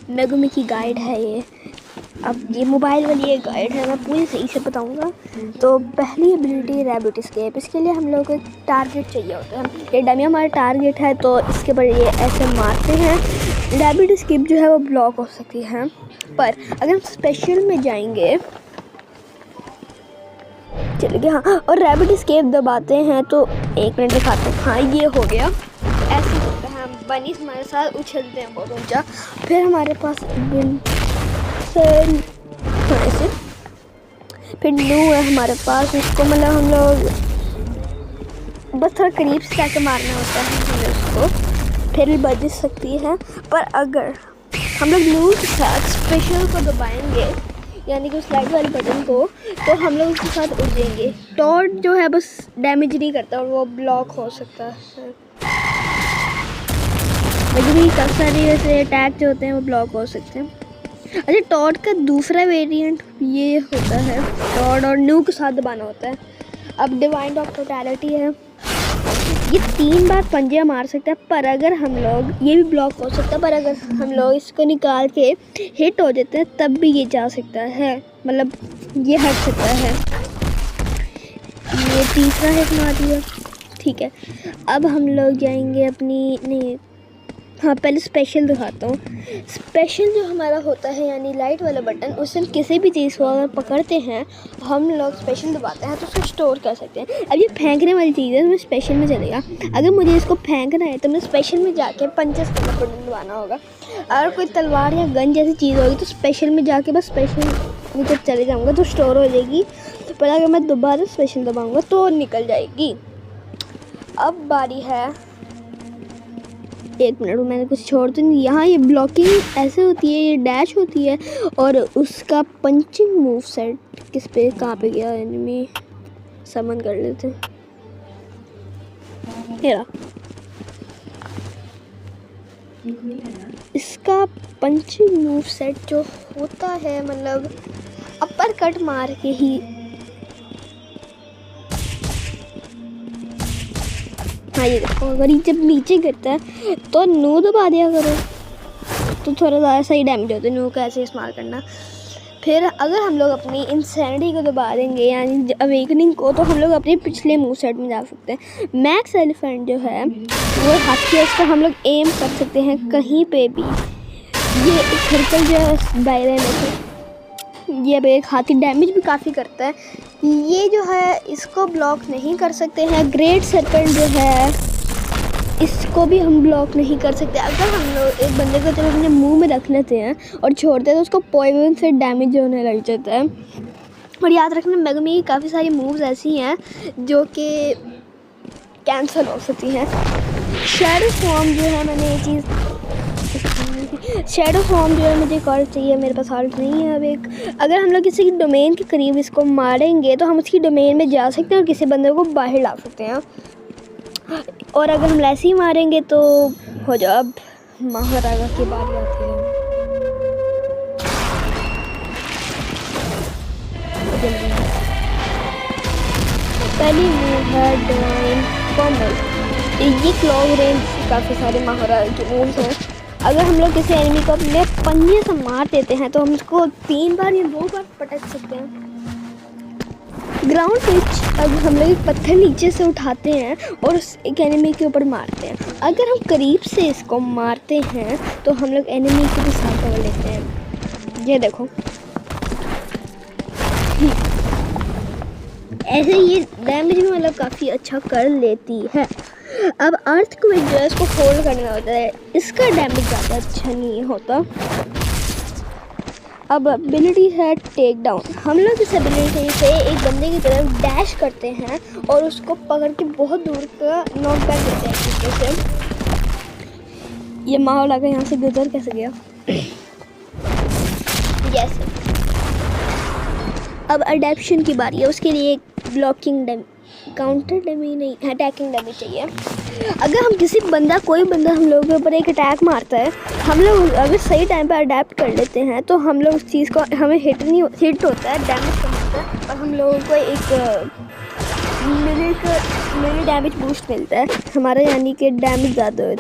Megumi की guide है ये। अब ये मोबाइल वाली एक गाइड है, मैं पूरी सही से बताऊंगा। तो पहली एबिलिटी रैबिट एस्केप। इसके लिए हम लोग को एक टारगेट चाहिए होता है। ये डमी हमारा टारगेट है, तो इसके ऊपर ये ऐसे मारते हैं। रैबिट एस्केप जो है वो ब्लॉक हो सकती है, पर अगर हम स्पेशल में जाएंगे, चल गया। हाँ, और रैबिट एस्केप दबाते हैं तो 1 मिनट दिखाते हैं। हाँ, ये हो गया। ऐसे होता है, हम बनीज हमारे साथ उछलते हैं बहुत ऊंचा। फिर हमारे पास ऐसे फिर न्यू है हमारे पास। उसको मतलब हम लोग बस थोड़ा करीब से जाके मारना होता है हमें उसको, फिर बच सकती है। पर अगर हम लोग न्यू के साथ स्पेशल को दबाएंगे, यानी कि उस लाइट वाले बटन को, तो हम लोग उसके साथ उड़ जाएंगे। टॉर्च जो है बस डैमेज नहीं करता और वो ब्लॉक हो सकता है। लेकिन भी काफ़ी सारे वैसे अटैक जो होते हैं वो ब्लॉक हो सकते हैं। अच्छा, टॉर्च का दूसरा वेरिएंट ये होता है, टॉर्च और न्यू के साथ दबाना होता है। अब डिवाइन ऑफ टोटलिटी है, ये 3 बार पंजे मार सकता है, पर अगर हम लोग, ये भी ब्लॉक हो सकता है, पर अगर हम लोग इसको निकाल के हिट हो जाते हैं तब भी ये जा सकता है, मतलब ये हट सकता है। ये तीसरा हिट मार दिया, ठीक है। अब हम लोग जाएंगे अपनी, नहीं हाँ, पहले स्पेशल दिखाता हूँ। स्पेशल जो हमारा होता है, यानी लाइट वाला बटन, उससे हम किसी भी चीज़ को अगर पकड़ते हैं, हम लोग स्पेशल दबाते हैं तो उसको स्टोर कर सकते हैं। अब ये फेंकने वाली चीज़ है, तो मैं स्पेशल में चलेगा। अगर मुझे इसको फेंकना है तो मैं स्पेशल में जाके पंचेस का बटन दबाना होगा। अगर कोई तलवार या गन जैसी चीज़ होगी तो स्पेशल में जाके बस स्पेशल में जब चले जाऊँगा तो स्टोर हो जाएगी। पर अगर मैं दोबारा स्पेशल दबाऊँगा तो निकल जाएगी। अब बारी है, 1 मिनट, मैंने कुछ छोड़ तो नहीं। यहाँ ये ब्लॉकिंग ऐसे होती है, ये डैश होती है, और उसका पंचिंग मूव सेट किस पे, कहाँ पे गया एनिमी, समन कर लेते हैं। इसका पंचिंग मूव सेट जो होता है, मतलब अपर कट मार के ही, हाँ ये देखो, अगर ये जब नीचे गिरता है तो नो दबा दिया करो, तो थोड़ा ज़्यादा सही डैमेज होता है। नो का ऐसे इस्तेमाल करना। फिर अगर हम लोग अपनी इंसैनिटी को दबा देंगे, यानी अवेकनिंग को, तो हम लोग अपने पिछले मूव सेट में जा सकते हैं। मैक्स एलिफेंट जो है वो हाथी है, उसका हम लोग एम कर सकते हैं कहीं पे भी। ये एक सर्कल जो है दायरे में से, ये एक हाथी डैमेज भी काफ़ी करता है। ये जो है इसको ब्लॉक नहीं कर सकते हैं। ग्रेट सर्पेंट जो है इसको भी हम ब्लॉक नहीं कर सकते। अगर हम लोग एक बंदे को जब अपने मुंह में रख लेते हैं और छोड़ते हैं तो उसको पॉइजन से डैमेज होने लग जाता है। और याद रखना, मेगुमी की काफ़ी सारी मूव्स ऐसी हैं जो कि कैंसिल हो सकती हैं। शैडो फॉर्म जो है, मैंने ये चीज़, शैडो फॉर्म जो है मुझे एक और चाहिए, मेरे पास हार्ट नहीं है अब एक। अगर हम लोग किसी की डोमेन के करीब इसको मारेंगे तो हम उसकी डोमेन में जा सकते हैं और किसी बंदे को बाहर ला सकते हैं। और अगर हम ऐसे ही मारेंगे तो हो जाओ। अब महाराजा की बारी आती है। पहली मूव है डिवाइन कॉम्बल। ये क्लॉक रेंज काफ़ी सारे महाराजा के मूव्स हैं। अगर हम लोग किसी एनिमी को अपने पंजे से मार देते हैं तो हम उसको 3 बार या 2 बार पटक सकते हैं। ग्राउंड पिच, अब हम लोग एक पत्थर नीचे से उठाते हैं और उस एक एनिमी के ऊपर मारते हैं। अगर हम करीब से इसको मारते हैं तो हम लोग एनिमी को भी साथ कर लेते हैं। ये देखो, ऐसे ये डैमेज में मतलब काफ़ी अच्छा कर लेती है। अब अर्थक्वेक जो है इसको होल्ड करना होता है, इसका डैमेज ज़्यादा अच्छा नहीं होता। अब एबिलिटी है टेक डाउन। हम लोग इस एबिलिटी से एक बंदे की तरफ डैश करते हैं और उसको पकड़ के बहुत दूर का नॉक बैक देते हैं से। ये माहौल आकर यहाँ से गुजर कैसे गया। यस, अब अडेप्शन की बारी है। उसके लिए एक ब्लॉकिंग काउंटर डमी नहीं, अटैकिंग डमी चाहिए। अगर हम कोई बंदा हम लोगों के ऊपर एक अटैक मारता है, हम लोग अगर सही टाइम पे अडेप्ट कर लेते हैं तो हम लोग उस चीज़ को, हमें हिट होता है, डैमेज कम होता है, और हम लोगों को एक मिनी डैमेज बूस्ट मिलता है हमारा, यानी कि डैमेज ज़्यादा होता है।